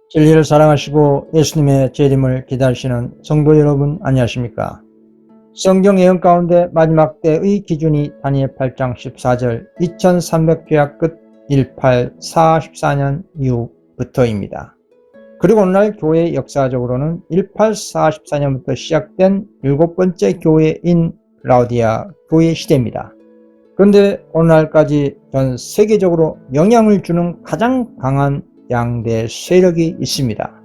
진리를 사랑하시고 예수님의 재림을 기다리시는 성도 여러분 안녕하십니까? 성경 예언 가운데 마지막 때의 기준이 다니엘 8장 14절 2300개화 끝 1844년 이후부터입니다. 그리고 오늘날 교회 역사적으로는 1844년부터 시작된 7번째 교회인 라오디아 교회 시대입니다. 그런데 오늘날까지 전 세계적으로 영향을 주는 가장 강한 양대 세력이 있습니다.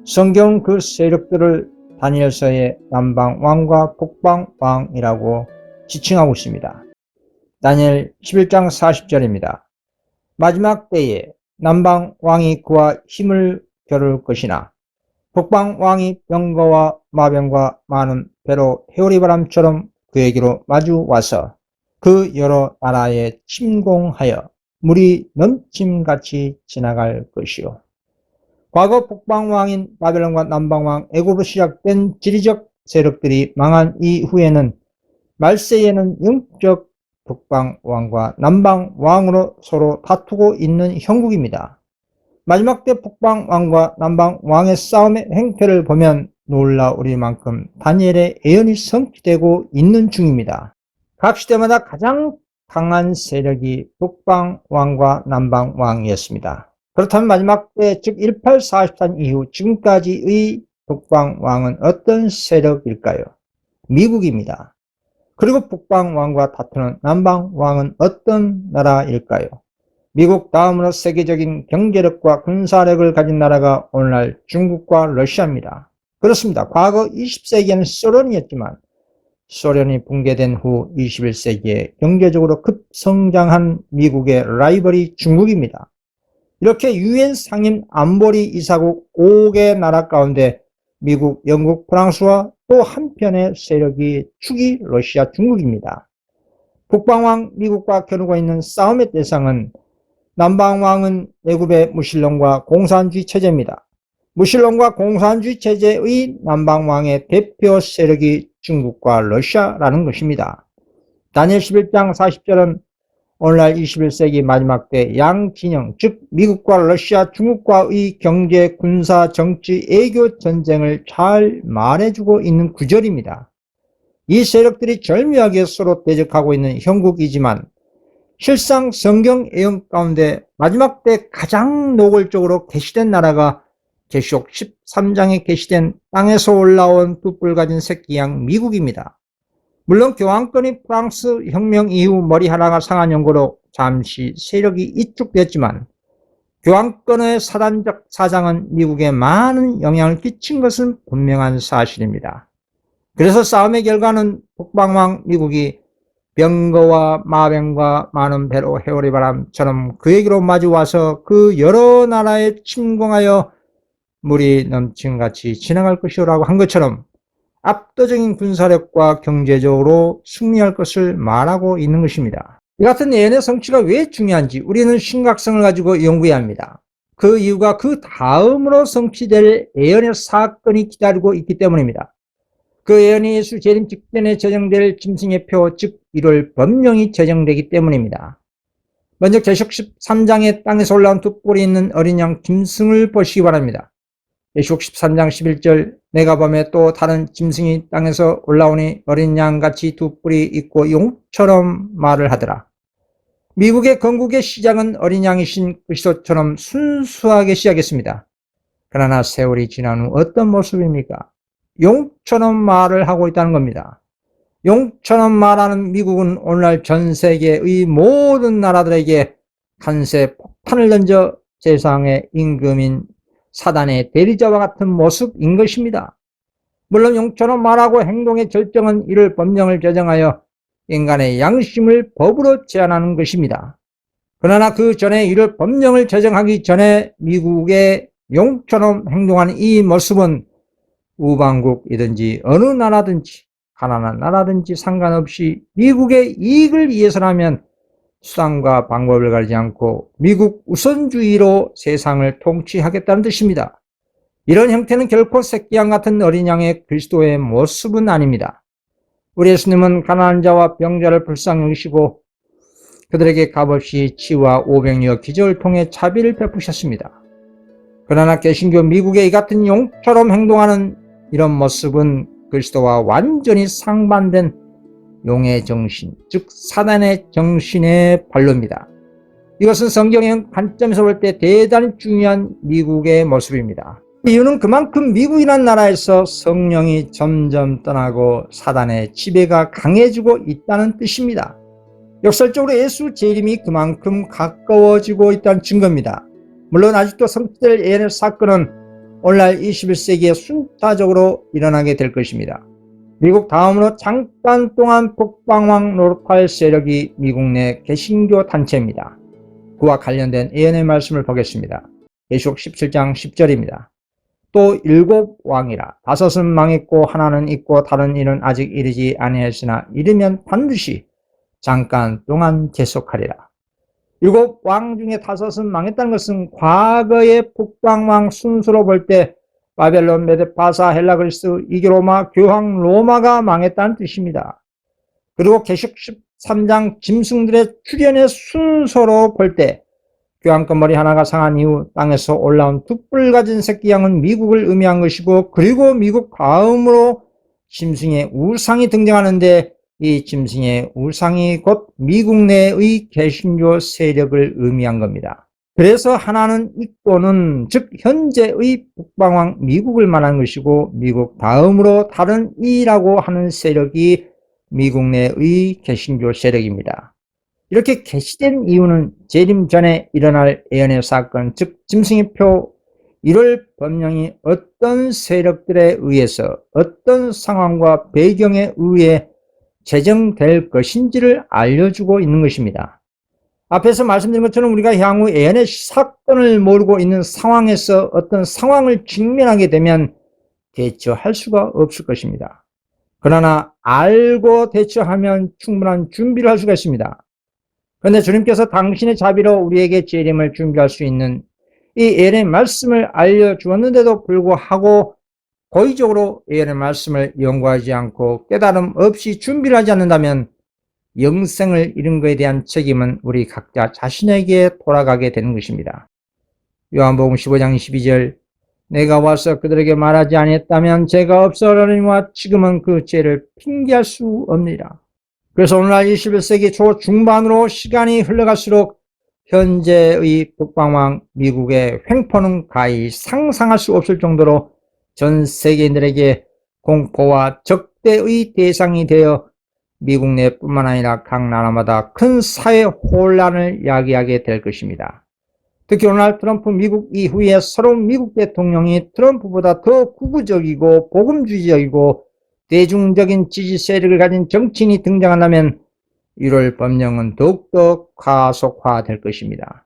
성경은 그 세력들을 다니엘서의 남방왕과 북방왕이라고 지칭하고 있습니다. 다니엘 11장 40절입니다. 마지막 때에 남방왕이 그와 힘을 겨룰 것이나 북방왕이 병거와 마병과 많은 배로 해오리바람처럼 그에게로 마주 와서 그 여러 나라에 침공하여 물이 넘침같이 지나갈 것이요. 과거 북방왕인 바벨론과 남방왕 애굽으로 시작된 지리적 세력들이 망한 이후에는 말세에는 영적 북방왕과 남방왕으로 서로 다투고 있는 형국입니다. 마지막 때 북방왕과 남방왕의 싸움의 행태를 보면 놀라우릴 만큼 다니엘의 예언이 성취되고 있는 중입니다. 각 시대마다 가장 강한 세력이 북방왕과 남방왕이었습니다. 그렇다면 마지막 때 즉 1844년 이후 지금까지의 북방왕은 어떤 세력일까요? 미국입니다. 그리고 북방왕과 다투는 남방왕은 어떤 나라일까요? 미국 다음으로 세계적인 경제력과 군사력을 가진 나라가 오늘날 중국과 러시아입니다. 그렇습니다. 과거 20세기에는 소련이었지만 소련이 붕괴된 후 21세기에 경제적으로 급성장한 미국의 라이벌이 중국입니다. 이렇게 유엔 상임 안보리 이사국 5개 나라 가운데 미국, 영국, 프랑스와 또 한편의 세력이 축이 러시아, 중국입니다. 북방왕 미국과 겨루고 있는 싸움의 대상은 남방왕은 애굽의 무신론과 공산주의 체제입니다. 무신론과 공산주의 체제의 남방왕의 대표 세력이 중국과 러시아라는 것입니다. 다니엘 11장 40절은 오늘날 21세기 마지막 때 양진영, 즉 미국과 러시아, 중국과의 경제, 군사, 정치, 애교 전쟁을 잘 말해주고 있는 구절입니다. 이 세력들이 절묘하게 서로 대적하고 있는 형국이지만 실상 성경 예언 가운데 마지막 때 가장 노골적으로 계시된 나라가 계시록 13장에 계시된 땅에서 올라온 두 뿔 가진 새끼 양 미국입니다. 물론 교황권이 프랑스 혁명 이후 머리 하나가 상한 연고로 잠시 세력이 이축됐지만 교황권의 사단적 사장은 미국에 많은 영향을 끼친 것은 분명한 사실입니다. 그래서 싸움의 결과는 북방왕 미국이 병거와 마병과 많은 배로 해오리바람처럼 그에게로 마주와서 그 여러 나라에 침공하여 물이 넘침같이 지나갈 것이라고 한 것처럼 압도적인 군사력과 경제적으로 승리할 것을 말하고 있는 것입니다. 이 같은 예언의 성취가 왜 중요한지 우리는 심각성을 가지고 연구해야 합니다. 그 이유가 그 다음으로 성취될 예언의 사건이 기다리고 있기 때문입니다. 그 예언이 예수 재림 직전에 제정될 짐승의 표, 즉 1월 법령이 제정되기 때문입니다. 먼저 계시록 13장에 땅에서 올라온 두 뿔이 있는 어린 양 짐승을 보시기 바랍니다. 계시록 13장 11절 내가 보매 또 다른 짐승이 땅에서 올라오니 어린 양같이 두 뿔이 있고 용처럼 말을 하더라. 미국의 건국의 시작은 어린 양이신 그리스도처럼 순수하게 시작했습니다. 그러나 세월이 지난 후 어떤 모습입니까? 용처럼 말을 하고 있다는 겁니다. 용처럼 말하는 미국은 오늘날 전 세계의 모든 나라들에게 한세 폭탄을 던져 세상의 임금인 사단의 대리자와 같은 모습인 것입니다. 물론 용처럼 말하고 행동의 절정은 이를 법령을 제정하여 인간의 양심을 법으로 제한하는 것입니다. 그러나 그 전에 이를 법령을 제정하기 전에 미국의 용처럼 행동하는 이 모습은 우방국이든지 어느 나라든지 가난한 나라든지 상관없이 미국의 이익을 위해서라면 수단과 방법을 가리지 않고 미국 우선주의로 세상을 통치하겠다는 뜻입니다. 이런 형태는 결코 새끼양 같은 어린 양의 그리스도의 모습은 아닙니다. 우리 예수님은 가난한 자와 병자를 불쌍히 여기시고 그들에게 값없이 치유와 오병이어 기적을 통해 자비를 베푸셨습니다. 그러나 개신교 미국의 이 같은 용처럼 행동하는 이런 모습은 그리스도와 완전히 상반된 용의 정신, 즉 사단의 정신의 발로입니다. 이것은 성경의 관점에서 볼 때 대단히 중요한 미국의 모습입니다. 이유는 그만큼 미국이라는 나라에서 성령이 점점 떠나고 사단의 지배가 강해지고 있다는 뜻입니다. 역설적으로 예수 재림이 그만큼 가까워지고 있다는 증거입니다. 물론 아직도 성취될 예언의 사건은 오늘날 21세기에 순차적으로 일어나게 될 것입니다. 미국 다음으로 잠깐 동안 북방왕 노릇할 세력이 미국 내 개신교 단체입니다. 그와 관련된 예언의 말씀을 보겠습니다. 계시록 17장 10절입니다. 또 7왕이라 5은 망했고 하나는 있고 다른 일은 아직 이르지 아니하였으나 이르면 반드시 잠깐 동안 계속하리라. 7왕 중에 5은 망했다는 것은 과거의 북방왕 순서로 볼 때 바벨론, 메데, 바사, 헬라, 그리스, 이교 로마, 교황 로마가 망했다는 뜻입니다. 그리고 계시록 13장 짐승들의 출현의 순서로 볼 때 교황권 머리 하나가 상한 이후 땅에서 올라온 두 뿔 가진 새끼 양은 미국을 의미한 것이고, 그리고 미국 다음으로 짐승의 우상이 등장하는데 이 짐승의 우상이 곧 미국 내의 개신교 세력을 의미한 겁니다. 그래서 하나는 있고는 즉 현재의 북방왕 미국을 말하는 것이고, 미국 다음으로 다른 이라고 하는 세력이 미국 내의 개신교 세력입니다. 이렇게 계시된 이유는 재림 전에 일어날 예언의 사건, 즉 짐승의 표 1월 법령이 어떤 세력들에 의해서 어떤 상황과 배경에 의해 제정될 것인지를 알려주고 있는 것입니다. 앞에서 말씀드린 것처럼 우리가 향후 예언의 사건을 모르고 있는 상황에서 어떤 상황을 직면하게 되면 대처할 수가 없을 것입니다. 그러나 알고 대처하면 충분한 준비를 할 수가 있습니다. 그런데 주님께서 당신의 자비로 우리에게 재림을 준비할 수 있는 이 예언의 말씀을 알려주었는데도 불구하고 고의적으로 예언의 말씀을 연구하지 않고 깨달음 없이 준비를 하지 않는다면 영생을 잃은 것에 대한 책임은 우리 각자 자신에게 돌아가게 되는 것입니다. 요한복음 15장 22절, 내가 와서 그들에게 말하지 아니했다면 죄가 없어라니와 지금은 그 죄를 핑계할 수 없느니라. 그래서 오늘날 21세기 초중반으로 시간이 흘러갈수록 현재의 북방왕 미국의 횡포는 가히 상상할 수 없을 정도로 전 세계인들에게 공포와 적대의 대상이 되어 미국 내뿐만 아니라 각 나라마다 큰 사회 혼란을 야기하게 될 것입니다. 특히 오늘날 트럼프 미국 이후에 새로운 미국 대통령이 트럼프보다 더 극우적이고 복음주의적이고 대중적인 지지 세력을 가진 정치인이 등장한다면 1월 법령은 더욱더 가속화될 것입니다.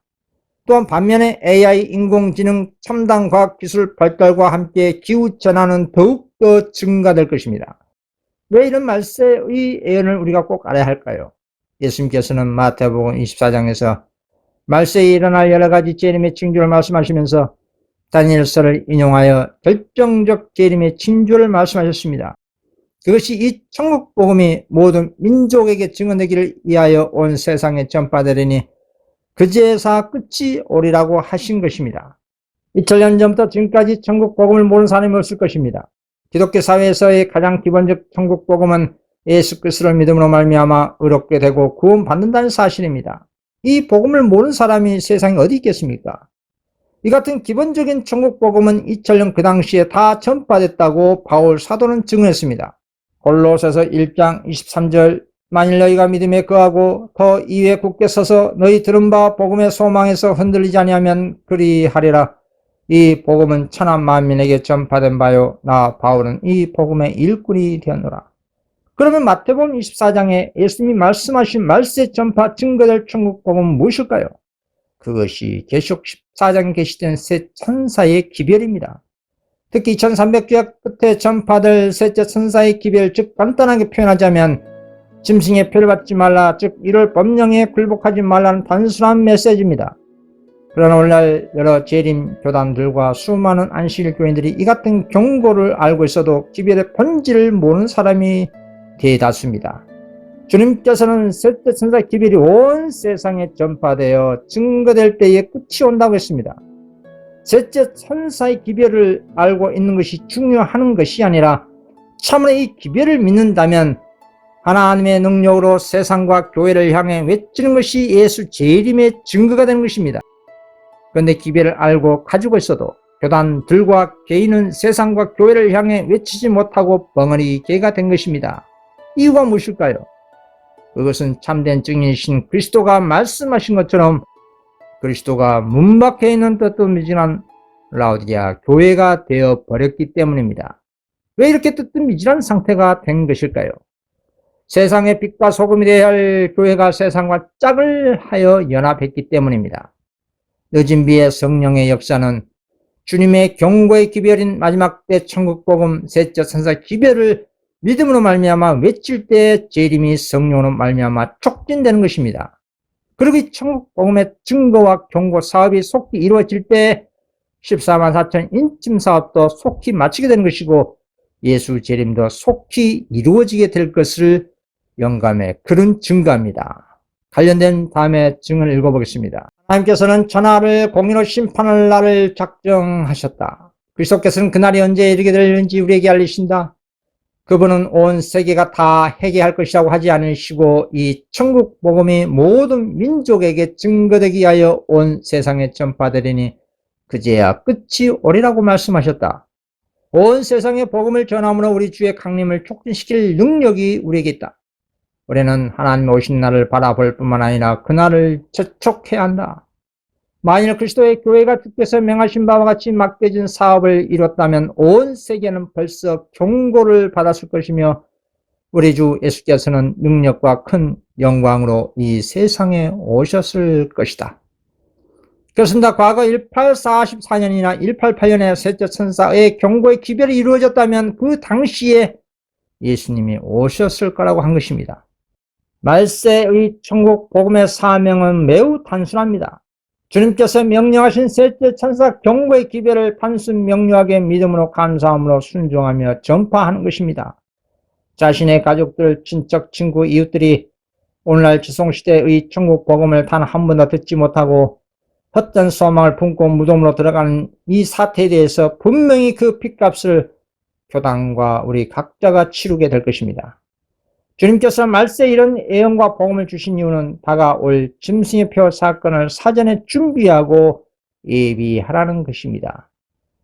또한 반면에 AI, 인공지능, 첨단 과학기술 발달과 함께 기후전환은 더욱더 증가될 것입니다. 왜 이런 말세의 예언을 우리가 꼭 알아야 할까요? 예수님께서는 마태복음 24장에서 말세에 일어날 여러 가지 재림의 징조를 말씀하시면서 다니엘서를 인용하여 결정적 재림의 징조를 말씀하셨습니다. 그것이 이 천국 복음이 모든 민족에게 증언되기를 위하여 온 세상에 전파되리니 그제야 끝이 오리라고 하신 것입니다. 2000년 전부터 지금까지 천국 복음을 모르는 사람이 없을 것입니다. 기독교 사회에서의 가장 기본적 천국 복음은 예수 그리스도를 믿음으로 말미암아 의롭게 되고 구원받는다는 사실입니다. 이 복음을 모르는 사람이 세상에 어디 있겠습니까? 이 같은 기본적인 천국 복음은 2000년 그 당시에 다 전파됐다고 바울 사도는 증언했습니다. 골로새서 1장 23절, 만일 너희가 믿음에 거하고 더 이외에 굳게 서서 너희 들은 바 복음의 소망에서 흔들리지 아니하면 그리하리라. 이 복음은 천하 만민에게 전파된 바요 나 바울은 이 복음의 일꾼이 되었노라. 그러면 마태복음 24장에 예수님이 말씀하신 말세 전파 증거될 천국 복음은 무엇일까요? 그것이 계시록 14장에 계시된 새 천사의 기별입니다. 특히 2300주야 끝에 전파될 셋째 천사의 기별, 즉 간단하게 표현하자면 짐승의 표를 받지 말라, 즉 1월 법령에 굴복하지 말라는 단순한 메시지입니다. 그러나 오늘날 여러 재림 교단들과 수많은 안식일 교인들이 이 같은 경고를 알고 있어도 기별의 본질을 모르는 사람이 대다수입니다. 주님께서는 셋째 천사의 기별이 온 세상에 전파되어 증거될 때에 끝이 온다고 했습니다. 셋째 천사의 기별을 알고 있는 것이 중요한 것이 아니라 참으로 이 기별을 믿는다면 하나님의 능력으로 세상과 교회를 향해 외치는 것이 예수 재림의 증거가 되는 것입니다. 그런데 기별을 알고 가지고 있어도 교단들과 개인은 세상과 교회를 향해 외치지 못하고 벙어리 개가 된 것입니다. 이유가 무엇일까요? 그것은 참된 증인이신 그리스도가 말씀하신 것처럼 그리스도가 문 밖에 있는 뜨뜻미진한 라오디게아 교회가 되어 버렸기 때문입니다. 왜 이렇게 뜨뜻미진한 상태가 된 것일까요? 세상의 빛과 소금이 되어야 할 교회가 세상과 짝을 하여 연합했기 때문입니다. 늦은 비의 성령의 역사는 주님의 경고의 기별인 마지막 때 천국복음 셋째 천사 기별을 믿음으로 말미암아 외칠 때 재림이 성령으로 말미암아 촉진되는 것입니다. 그리고 이 천국복음의 증거와 경고 사업이 속히 이루어질 때 14만 4천 인침 사업도 속히 마치게 되는 것이고 예수 재림도 속히 이루어지게 될 것을 영감의 그런 증거입니다. 관련된 다음의 증언을 읽어보겠습니다. 하나님께서는 천하를 공의로 심판할 날을 작정하셨다. 그리스도께서는 그날이 언제 이르게 되는지 우리에게 알리신다. 그분은 온 세계가 다 회개할 것이라고 하지 않으시고 이 천국 복음이 모든 민족에게 증거되기 위하여 온 세상에 전파되리니 그제야 끝이 오리라고 말씀하셨다. 온 세상에 복음을 전함으로 우리 주의 강림을 촉진시킬 능력이 우리에게 있다. 우리는 하나님 오신 날을 바라볼 뿐만 아니라 그날을 재촉해야 한다. 만일 그리스도의 교회가 주께서 명하신 바와 같이 맡겨진 사업을 이뤘다면 온 세계는 벌써 경고를 받았을 것이며 우리 주 예수께서는 능력과 큰 영광으로 이 세상에 오셨을 것이다. 그렇습니다. 과거 1844년이나 188년에 셋째 천사의 경고의 기별이 이루어졌다면 그 당시에 예수님이 오셨을 거라고 한 것입니다. 말세의 천국 복음의 사명은 매우 단순합니다. 주님께서 명령하신 셋째 천사 경고의 기별을 단순 명료하게 믿음으로 감사함으로 순종하며 전파하는 것입니다. 자신의 가족들, 친척, 친구, 이웃들이 오늘날 지성시대의 천국 복음을 단 한 번도 듣지 못하고 헛된 소망을 품고 무덤으로 들어가는 이 사태에 대해서 분명히 그 핏값을 교단과 우리 각자가 치르게 될 것입니다. 주님께서 말세 이런 예언과 복음을 주신 이유는 다가올 짐승의 표 사건을 사전에 준비하고 예비하라는 것입니다.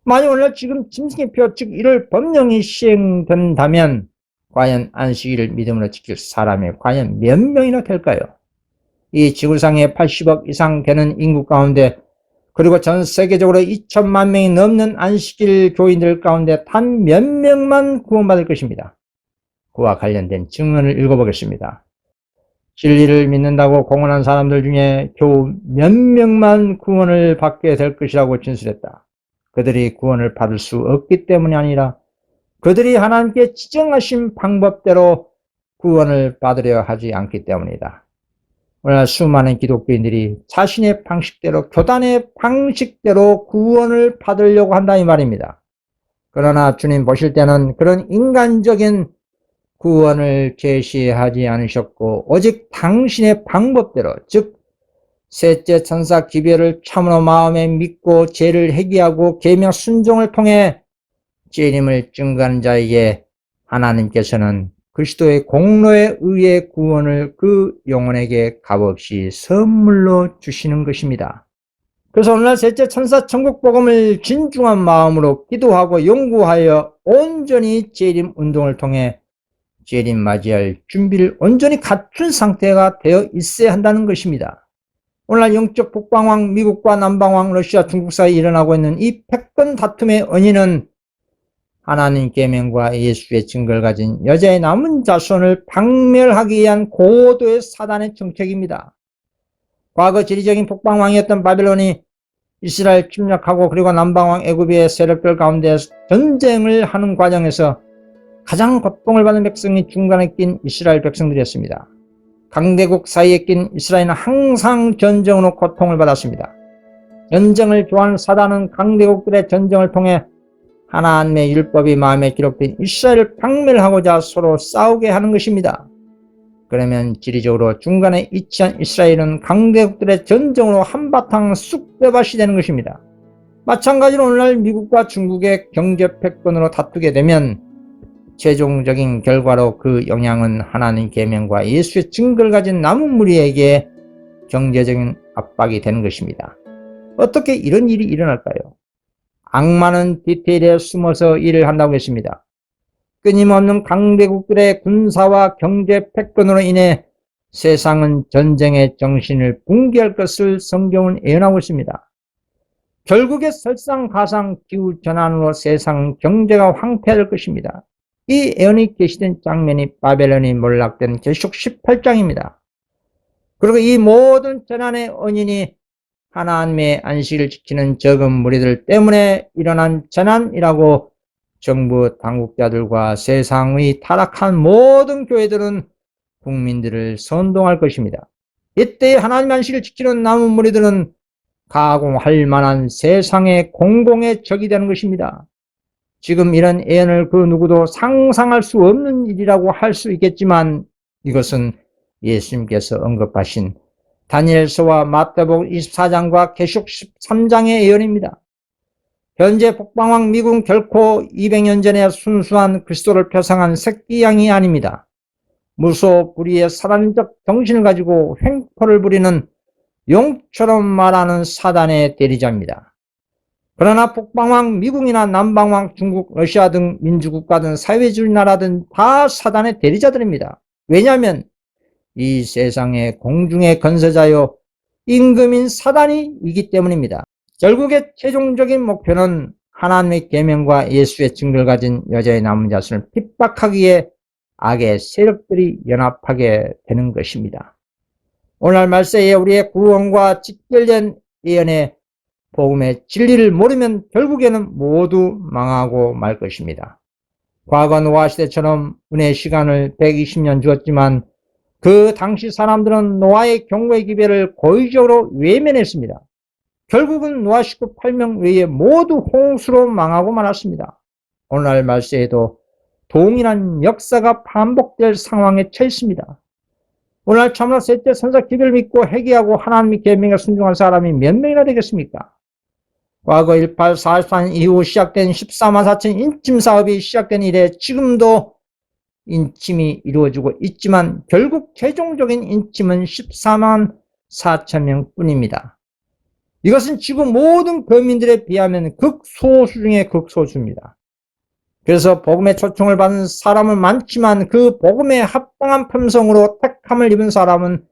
만약 오늘 지금 짐승의 표, 즉 이를 법령이 시행된다면 과연 안식일을 믿음으로 지킬 사람이 과연 몇 명이나 될까요? 이 지구상에 80억 이상 되는 인구 가운데 그리고 전 세계적으로 2천만 명이 넘는 안식일 교인들 가운데 단 몇 명만 구원받을 것입니다. 그와 관련된 증언을 읽어보겠습니다. 진리를 믿는다고 공언한 사람들 중에 겨우 몇 명만 구원을 받게 될 것이라고 진술했다. 그들이 구원을 받을 수 없기 때문이 아니라 그들이 하나님께 지정하신 방법대로 구원을 받으려 하지 않기 때문이다. 오늘 수많은 기독교인들이 자신의 방식대로, 교단의 방식대로 구원을 받으려고 한다 이 말입니다. 그러나 주님 보실 때는 그런 인간적인 구원을 제시하지 않으셨고 오직 당신의 방법대로, 즉 셋째 천사 기별을 참으로 마음에 믿고 죄를 회개하고 계명 순종을 통해 재림을 증거하는 자에게 하나님께서는 그리스도의 공로에 의해 구원을 그 영혼에게 값없이 선물로 주시는 것입니다. 그래서 오늘날 셋째 천사 천국 복음을 진중한 마음으로 기도하고 연구하여 온전히 재림 운동을 통해 재림 맞이할 준비를 온전히 갖춘 상태가 되어 있어야 한다는 것입니다. 오늘날 영적 북방왕, 미국과 남방왕, 러시아, 중국 사이에 일어나고 있는 이 패권 다툼의 원인은 하나님 계명과 예수의 증거를 가진 여자의 남은 자손을 박멸하기 위한 고도의 사단의 정책입니다. 과거 지리적인 북방왕이었던 바벨론이 이스라엘 침략하고 그리고 남방왕 애굽의 세력들 가운데 전쟁을 하는 과정에서 가장 고통을 받는 백성이 중간에 낀 이스라엘 백성들이었습니다. 강대국 사이에 낀 이스라엘은 항상 전쟁으로 고통을 받았습니다. 전쟁을 좋아하는 사단은 강대국들의 전쟁을 통해 하나님의 율법이 마음에 기록된 이스라엘을 박멸하고자 서로 싸우게 하는 것입니다. 그러면 지리적으로 중간에 위치한 이스라엘은 강대국들의 전쟁으로 한바탕 쑥대밭이 되는 것입니다. 마찬가지로 오늘날 미국과 중국의 경제 패권으로 다투게 되면 최종적인 결과로 그 영향은 하나님 계명과 예수의 증거를 가진 남은 무리에게 경제적인 압박이 되는 것입니다. 어떻게 이런 일이 일어날까요? 악마는 디테일에 숨어서 일을 한다고 했습니다. 끊임없는 강대국들의 군사와 경제 패권으로 인해 세상은 전쟁의 정신을 붕괴할 것을 성경은 예언하고 있습니다. 결국에 설상가상 기후전환으로 세상 경제가 황폐할 것입니다. 이 예언이 계시된 장면이 바벨론이 몰락된 계시록 18장입니다. 그리고 이 모든 재난의 원인이 하나님의 안식을 지키는 적은 무리들 때문에 일어난 재난이라고 정부 당국자들과 세상의 타락한 모든 교회들은 국민들을 선동할 것입니다. 이때 하나님 안식을 지키는 남은 무리들은 가공할 만한 세상의 공공의 적이 되는 것입니다. 지금 이런 예언을 그 누구도 상상할 수 없는 일이라고 할 수 있겠지만 이것은 예수님께서 언급하신 다니엘서와 마태복음 24장과 계시록 13장의 예언입니다. 현재 북방왕 미국은 결코 200년 전에 순수한 그리스도를 표상한 새끼양이 아닙니다. 무소불위의 사단적 정신을 가지고 횡포를 부리는 용처럼 말하는 사단의 대리자입니다. 그러나 북방왕 미국이나 남방왕 중국, 러시아 등 민주국가든 사회주의 나라든 다 사단의 대리자들입니다. 왜냐하면 이 세상의 공중의 건설자요 임금인 사단이 이기 때문입니다. 결국의 최종적인 목표는 하나님의 계명과 예수의 증거를 가진 여자의 남은 자손을 핍박하기 위해 악의 세력들이 연합하게 되는 것입니다. 오늘 말세에 우리의 구원과 직결된 예언의 복음의 진리를 모르면 결국에는 모두 망하고 말 것입니다. 과거 노아 시대처럼 은혜의 시간을 120년 주었지만 그 당시 사람들은 노아의 경고의 기별을 고의적으로 외면했습니다. 결국은 노아 식구 8명 외에 모두 홍수로 망하고 말았습니다. 오늘날 말세에도 동일한 역사가 반복될 상황에 처했습니다. 오늘날 참으로 셋째 선사 기별을 믿고 회개하고 하나님의 계명에 순종한 사람이 몇 명이나 되겠습니까? 과거 1844년 이후 시작된 14만 4천 인침 사업이 시작된 이래 지금도 인침이 이루어지고 있지만 결국 최종적인 인침은 14만 4천 명 뿐입니다. 이것은 지구 모든 거민들에 비하면 극소수 중에 극소수입니다. 그래서 복음의 초청을 받은 사람은 많지만 그 복음에 합당한 품성으로 택함을 입은 사람은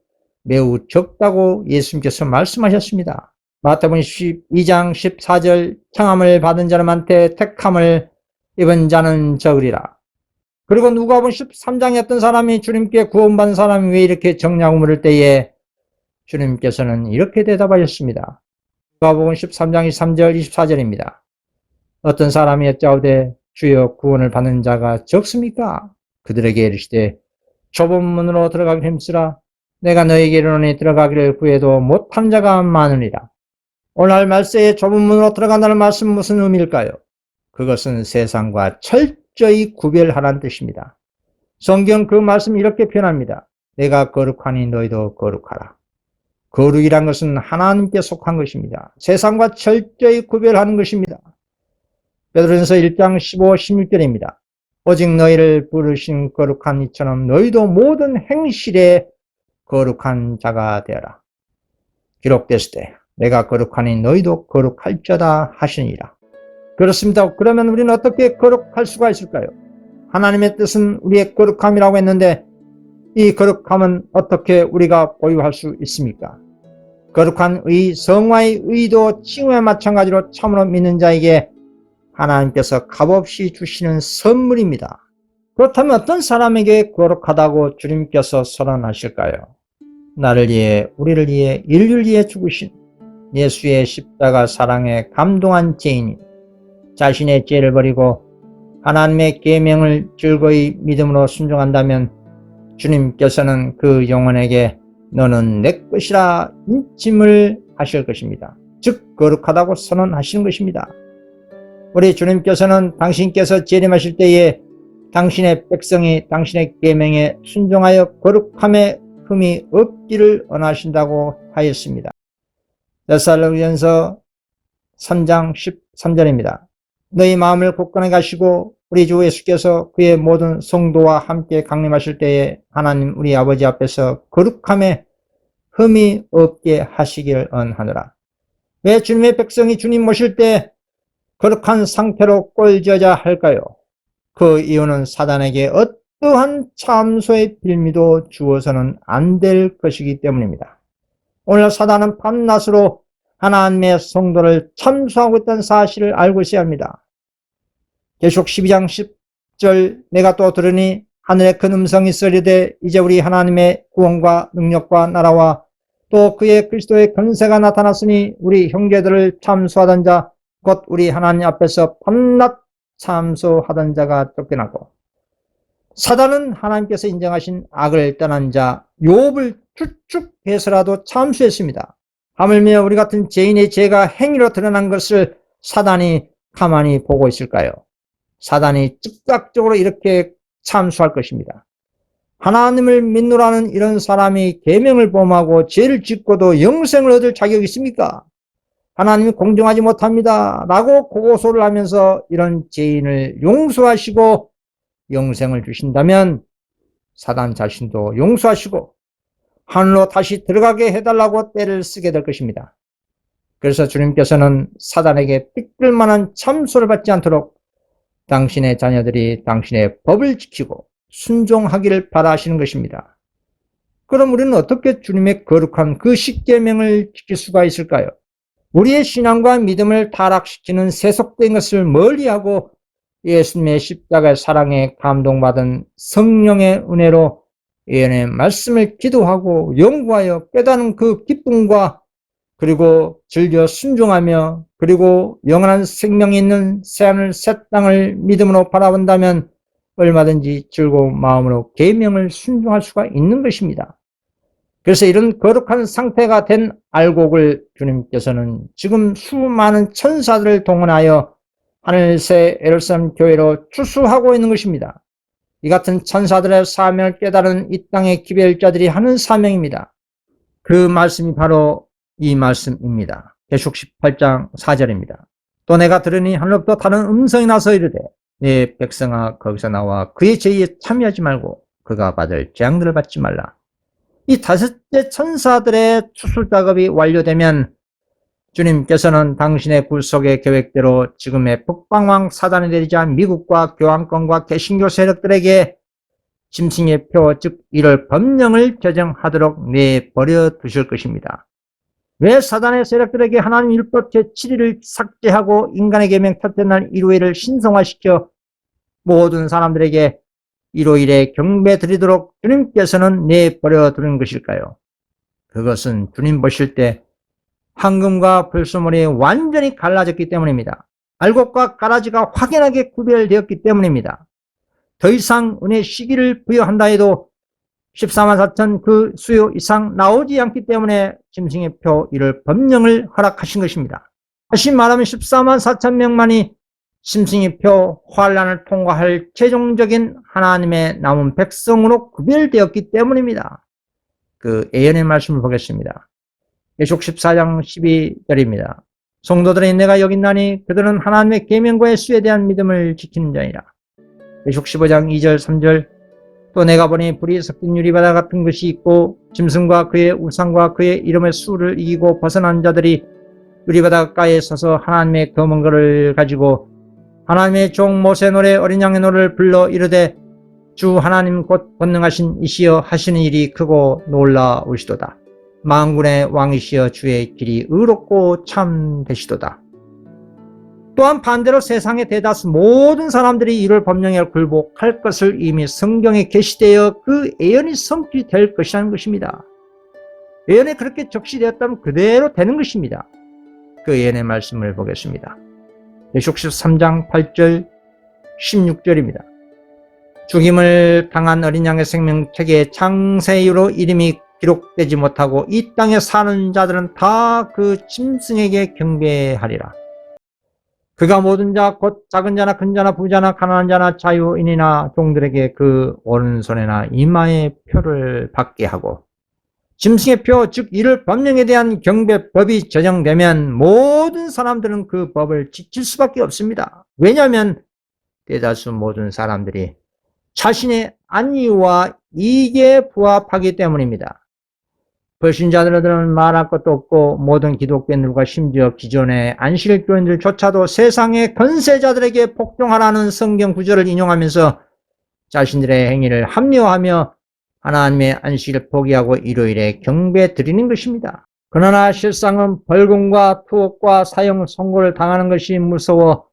매우 적다고 예수님께서 말씀하셨습니다. 마태복음 12장 14절 청함을 받은 자람한테 택함을 입은 자는 적으리라. 그리고 누가복음 13장에 어떤 사람이 주님께 구원받은 사람이 왜 이렇게 적냐고 물을 때에 주님께서는 이렇게 대답하셨습니다. 누가복음 13장 23절 24절입니다. 어떤 사람이 여짜오되 주여 구원을 받는 자가 적습니까? 그들에게 이르시되 좁은 문으로 들어가기를 힘쓰라. 내가 너에게 이르노니 들어가기를 구해도 못한 자가 많으리라. 오늘 말세에 좁은 문으로 들어간다는 말씀은 무슨 의미일까요? 그것은 세상과 철저히 구별하라는 뜻입니다. 성경 그 말씀 이렇게 표현합니다. 내가 거룩하니 너희도 거룩하라. 거룩이란 것은 하나님께 속한 것입니다. 세상과 철저히 구별하는 것입니다. 베드로전서 1장 15, 16절입니다. 오직 너희를 부르신 거룩한 이처럼 너희도 모든 행실에 거룩한 자가 되어라. 기록됐을 때 내가 거룩하니 너희도 거룩할지어다 하시니라. 그렇습니다. 그러면 우리는 어떻게 거룩할 수가 있을까요? 하나님의 뜻은 우리의 거룩함이라고 했는데 이 거룩함은 어떻게 우리가 보유할 수 있습니까? 거룩한 의, 성화의 의도 칭후에 마찬가지로 참으로 믿는 자에게 하나님께서 값없이 주시는 선물입니다. 그렇다면 어떤 사람에게 거룩하다고 주님께서 선언하실까요? 나를 위해 우리를 위해 인류를 위해 죽으신 예수의 십자가 사랑에 감동한 죄인이 자신의 죄를 버리고 하나님의 계명을 즐거이 믿음으로 순종한다면 주님께서는 그 영혼에게 너는 내 것이라 인침을 하실 것입니다. 즉 거룩하다고 선언하시는 것입니다. 우리 주님께서는 당신께서 재림하실 때에 당신의 백성이 당신의 계명에 순종하여 거룩함에 흠이 없기를 원하신다고 하였습니다. 데살로니가전서 3장 13절입니다. 너희 마음을 굳건하게 하시고 우리 주 예수께서 그의 모든 성도와 함께 강림하실 때에 하나님 우리 아버지 앞에서 거룩함에 흠이 없게 하시길 언하노라. 왜 주님의 백성이 주님 모실 때 거룩한 상태로 꼴져야 할까요? 그 이유는 사단에게 어떠한 참소의 빌미도 주어서는 안 될 것이기 때문입니다. 오늘 사단은 밤낮으로 하나님의 성도를 참소하고 있다는 사실을 알고 있어야 합니다. 계시록 12장 10절 내가 또 들으니 하늘에 큰 음성이 쓰리되 이제 우리 하나님의 구원과 능력과 나라와 또 그의 그리스도의 권세가 나타났으니 우리 형제들을 참소하던 자 곧 우리 하나님 앞에서 밤낮 참소하던 자가 쫓겨나고 사단은 하나님께서 인정하신 악을 떠난 자 욥을 추측해서라도 참수했습니다. 하물며 우리 같은 죄인의 죄가 행위로 드러난 것을 사단이 가만히 보고 있을까요? 사단이 즉각적으로 이렇게 참수할 것입니다. 하나님을 믿노라는 이런 사람이 계명을 범하고 죄를 짓고도 영생을 얻을 자격이 있습니까? 하나님이 공정하지 못합니다 라고 고소를 하면서 이런 죄인을 용서하시고 영생을 주신다면 사단 자신도 용서하시고 하늘로 다시 들어가게 해달라고 떼를 쓰게 될 것입니다. 그래서 주님께서는 사단에게 삐끌만한 참소를 받지 않도록 당신의 자녀들이 당신의 법을 지키고 순종하기를 바라시는 것입니다. 그럼 우리는 어떻게 주님의 거룩한 그 십계명을 지킬 수가 있을까요? 우리의 신앙과 믿음을 타락시키는 세속된 것을 멀리하고 예수님의 십자가의 사랑에 감동받은 성령의 은혜로 예언의 말씀을 기도하고 연구하여 깨닫는 그 기쁨과 그리고 즐겨 순종하며 그리고 영원한 생명이 있는 새하늘 새 땅을 믿음으로 바라본다면 얼마든지 즐거운 마음으로 계명을 순종할 수가 있는 것입니다. 그래서 이런 거룩한 상태가 된 알곡을 주님께서는 지금 수많은 천사들을 동원하여 하늘새 예루살렘 교회로 추수하고 있는 것입니다. 이 같은 천사들의 사명을 깨달은 이 땅의 기별자들이 하는 사명입니다. 그 말씀이 바로 이 말씀입니다. 계시록 18장 4절입니다. 또 내가 들으니 하늘로부터 다른 음성이 나서 이르되 내 백성아 거기서 나와 그의 죄에 참여하지 말고 그가 받을 재앙들을 받지 말라. 이 다섯째 천사들의 추수 작업이 완료되면 주님께서는 당신의 굴속의 계획대로 지금의 북방왕 사단에 내리자 미국과 교황권과 개신교 세력들에게 짐승의 표, 즉 1월 법령을 제정하도록 내버려 두실 것입니다. 왜 사단의 세력들에게 하나님 율법 제7일을 삭제하고 인간의 계명 첫째 날 일요일을 신성화시켜 모든 사람들에게 일요일에 경배 드리도록 주님께서는 내버려 두는 것일까요? 그것은 주님 보실 때 황금과 불순물이 완전히 갈라졌기 때문입니다. 알곡과 가라지가 확연하게 구별되었기 때문입니다. 더 이상 은혜 시기를 부여한다 해도 14만 4천 그 수요 이상 나오지 않기 때문에 짐승의 표 1월 법령을 허락하신 것입니다. 다시 말하면 14만 4천 명만이 짐승의 표 환란을 통과할 최종적인 하나님의 남은 백성으로 구별되었기 때문입니다. 그 예언의 말씀을 보겠습니다. 계시록 14장 12절입니다. 성도들의 내가 여기 있나니 그들은 하나님의 계명과 수에 대한 믿음을 지키는 자니라. 계시록 15장 2절 3절 또 내가 보니 불이 섞인 유리바다 같은 것이 있고 짐승과 그의 우상과 그의 이름의 수를 이기고 벗어난 자들이 유리바다 가까이에 서서 하나님의 검은 거를 가지고 하나님의 종 모세 노래 어린 양의 노래를 불러 이르되 주 하나님 곧 권능하신 이시여 하시는 일이 크고 놀라우시도다. 만군의 왕이시여 주의 길이 의롭고 참되시도다. 또한 반대로 세상의 대다수 모든 사람들이 이를 법령에 굴복할 것을 이미 성경에 계시되어 그 예언이 성취될 것이라는 것입니다. 예언이 그렇게 적시되었다면 그대로 되는 것입니다. 그 예언의 말씀을 보겠습니다. 계시록 13장 8절 16절입니다. 죽임을 당한 어린 양의 생명책에 창세 이후로 이름이 기록되지 못하고 이 땅에 사는 자들은 다 그 짐승에게 경배하리라. 그가 모든 자 곧 작은 자나 큰 자나 부자나 가난한 자나 자유인이나 종들에게 그 오른손에나 이마에 표를 받게 하고 짐승의 표, 즉 이를 법령에 대한 경배법이 제정되면 모든 사람들은 그 법을 지킬 수밖에 없습니다. 왜냐하면 대다수 모든 사람들이 자신의 안위와 이익에 부합하기 때문입니다. 불신자들은 말할 것도 없고 모든 기독교인들과 심지어 기존의 안식일교인들조차도 세상의 권세자들에게 복종하라는 성경 구절을 인용하면서 자신들의 행위를 합리화하며 하나님의 안식일을 포기하고 일요일에 경배 드리는 것입니다. 그러나 실상은 벌금과 투옥과 사형 선고를 당하는 것이 무서워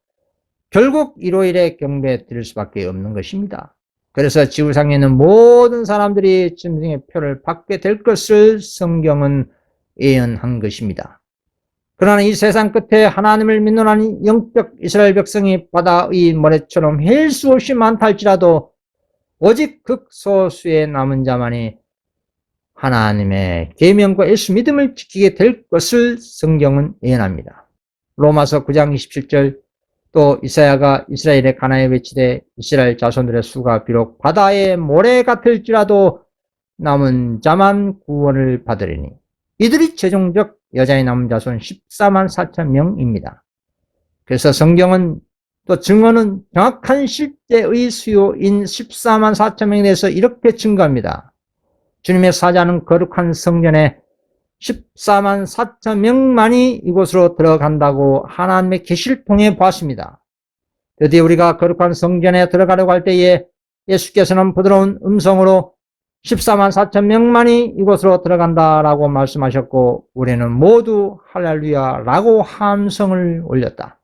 결국 일요일에 경배 드릴 수밖에 없는 것입니다. 그래서 지구상에 있는 모든 사람들이 짐승의 표를 받게 될 것을 성경은 예언한 것입니다. 그러나 이 세상 끝에 하나님을 믿노라는 영적 이스라엘 백성이 바다의 모래처럼 헬 수 없이 많다 할지라도 오직 극소수의 남은 자만이 하나님의 계명과 예수 믿음을 지키게 될 것을 성경은 예언합니다. 로마서 9장 27절 또 이사야가 이스라엘의 가나에 외치되 이스라엘 자손들의 수가 비록 바다의 모래 같을지라도 남은 자만 구원을 받으리니 이들이 최종적 여자의 남은 자손 14만 4천 명입니다. 그래서 성경은 또 증언은 정확한 실제의 수요인 14만 4천 명에 대해서 이렇게 증거합니다. 주님의 사자는 거룩한 성전에 14만 4천 명만이 이곳으로 들어간다고 하나님의 계시를 통해 보았습니다. 드디어 우리가 거룩한 성전에 들어가려고 할 때에 예수께서는 부드러운 음성으로 14만 4천 명만이 이곳으로 들어간다라고 말씀하셨고 우리는 모두 할렐루야라고 함성을 올렸다.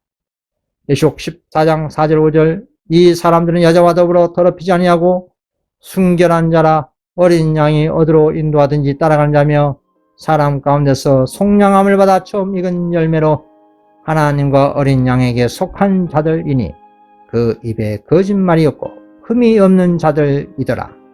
예시록 14장 4절 5절 이 사람들은 여자와 더불어 더럽히지 아니하고 순결한 자라 어린 양이 어디로 인도하든지 따라가는 자며 사람 가운데서 속량함을 받아 처음 익은 열매로 하나님과 어린 양에게 속한 자들이니 그 입에 거짓말이 없고 흠이 없는 자들이더라.